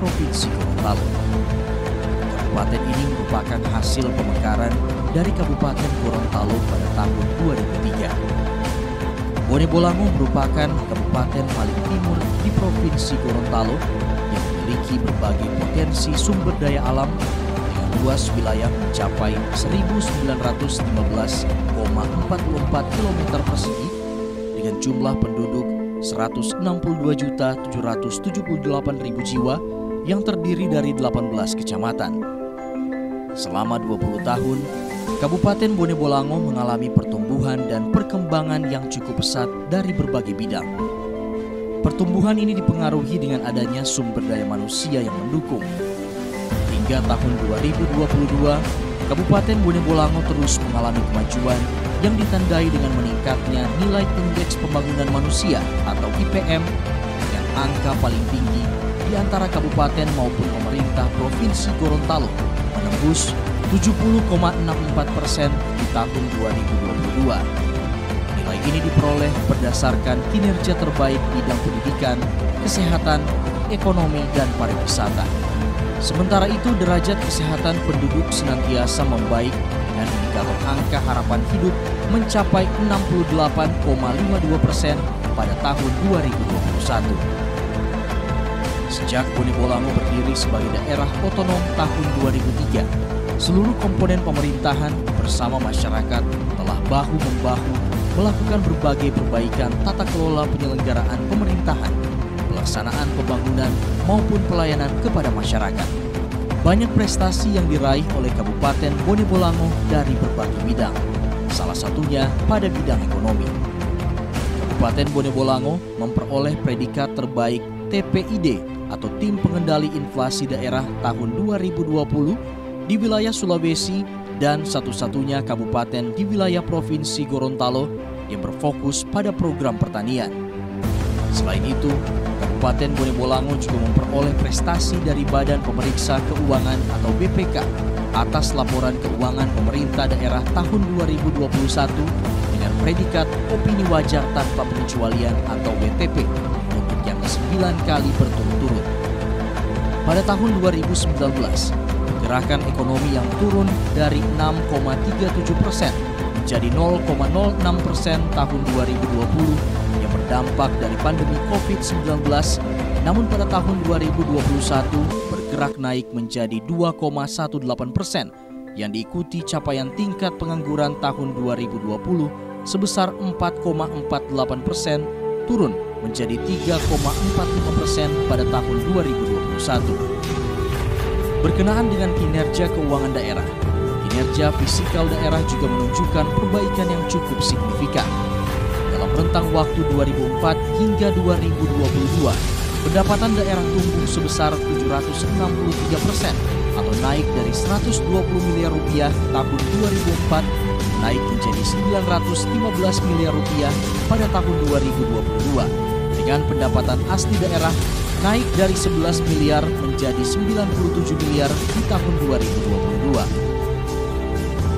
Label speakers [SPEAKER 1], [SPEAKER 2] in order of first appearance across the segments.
[SPEAKER 1] Provinsi Gorontalo. Kabupaten ini merupakan hasil pemekaran dari Kabupaten Gorontalo pada tahun 2003. Bonebolango merupakan kabupaten paling timur di Provinsi Gorontalo yang memiliki berbagai potensi sumber daya alam dengan luas wilayah mencapai 1.915,44 km persegi dengan jumlah penduduk 162.778.000 jiwa yang terdiri dari 18 kecamatan. Selama 20 tahun, Kabupaten Bonebolango mengalami pertumbuhan dan perkembangan yang cukup pesat dari berbagai bidang. Pertumbuhan ini dipengaruhi dengan adanya sumber daya manusia yang mendukung. Hingga tahun 2022, Kabupaten Bonebolango terus mengalami kemajuan yang ditandai dengan meningkatnya nilai indeks pembangunan manusia atau IPM yang angka paling tinggi di antara kabupaten maupun pemerintah Provinsi Gorontalo menembus 70,64% di tahun 2022. Nilai ini diperoleh berdasarkan kinerja terbaik bidang pendidikan, kesehatan, ekonomi, dan pariwisata. Sementara itu, derajat kesehatan penduduk senantiasa membaik dengan indikator angka harapan hidup mencapai 68,52% pada tahun 2021. Sejak Bonebolango berdiri sebagai daerah otonom tahun 2003, seluruh komponen pemerintahan bersama masyarakat telah bahu-membahu melakukan berbagai perbaikan tata kelola penyelenggaraan pemerintahan, pelaksanaan pembangunan maupun pelayanan kepada masyarakat. Banyak prestasi yang diraih oleh Kabupaten Bonebolango dari berbagai bidang, salah satunya pada bidang ekonomi. Kabupaten Bonebolango memperoleh predikat terbaik TPID atau Tim Pengendali Inflasi Daerah tahun 2020 di wilayah Sulawesi dan satu-satunya kabupaten di wilayah Provinsi Gorontalo yang berfokus pada program pertanian. Selain itu, Kabupaten Bonebolango juga memperoleh prestasi dari Badan Pemeriksa Keuangan atau BPK atas laporan keuangan pemerintah daerah tahun 2021 dengan predikat opini wajar tanpa pengecualian atau WTP untuk yang ke-9 kali berturut-turut. Pada tahun 2019, pergerakan ekonomi yang turun dari 6,37% menjadi 0,06% tahun 2020 yang berdampak dari pandemi COVID-19, namun pada tahun 2021 bergerak naik menjadi 2,18% yang diikuti capaian tingkat pengangguran tahun 2020 sebesar 4,48%, turun menjadi 3,45% pada tahun 2021. Berkenaan dengan kinerja keuangan daerah, kinerja fiskal daerah juga menunjukkan perbaikan yang cukup signifikan. Dalam rentang waktu 2004 hingga 2022, pendapatan daerah tumbuh sebesar 763% atau naik dari 120 miliar rupiah tahun 2004 naik menjadi 915 miliar rupiah pada tahun 2022, dengan pendapatan asli daerah naik dari 11 miliar menjadi 97 miliar di tahun 2022.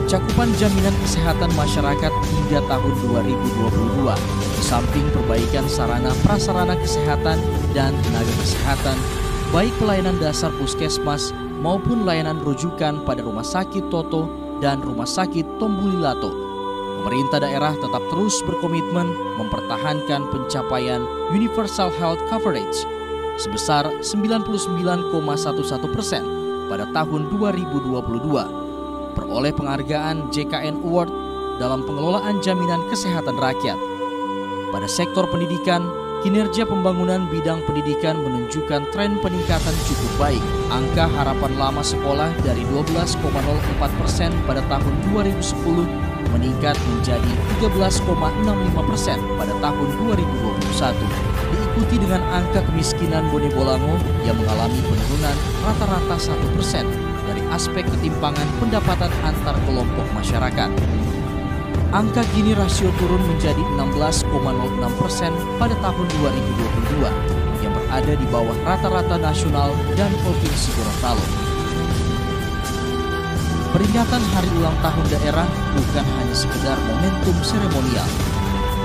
[SPEAKER 1] Cakupan jaminan kesehatan masyarakat hingga tahun 2022, di samping perbaikan sarana prasarana kesehatan dan tenaga kesehatan, baik pelayanan dasar puskesmas maupun layanan rujukan pada Rumah Sakit Toto dan Rumah Sakit Tombulilato, pemerintah daerah tetap terus berkomitmen mempertahankan pencapaian Universal Health Coverage sebesar 99,11% pada tahun 2022, peroleh penghargaan JKN Award dalam pengelolaan jaminan kesehatan rakyat. Pada sektor pendidikan, kinerja pembangunan bidang pendidikan menunjukkan tren peningkatan cukup baik. Angka harapan lama sekolah dari 12,04% pada tahun 2010 meningkat menjadi 13,65% pada tahun 2021. Diikuti dengan angka kemiskinan Bonebolango yang mengalami penurunan rata-rata 1% dari aspek ketimpangan pendapatan antar kelompok masyarakat. Angka kini rasio turun menjadi 16,06% pada tahun 2022 yang berada di bawah rata-rata nasional dan Provinsi Gorontalo. Peringatan Hari Ulang Tahun Daerah bukan hanya sekedar momentum seremonial.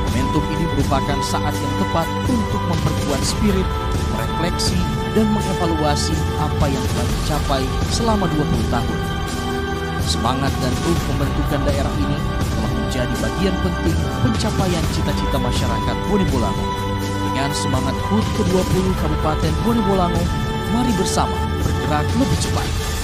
[SPEAKER 1] Momentum ini merupakan saat yang tepat untuk memperkuat spirit, merefleksi, dan mengevaluasi apa yang telah dicapai selama 20 tahun. Semangat dan ruh pembentukan daerah ini telah menjadi bagian penting pencapaian cita-cita masyarakat Bone Bolango. Dengan semangat HUT ke-20 Kabupaten Bone Bolango, mari bersama bergerak lebih cepat.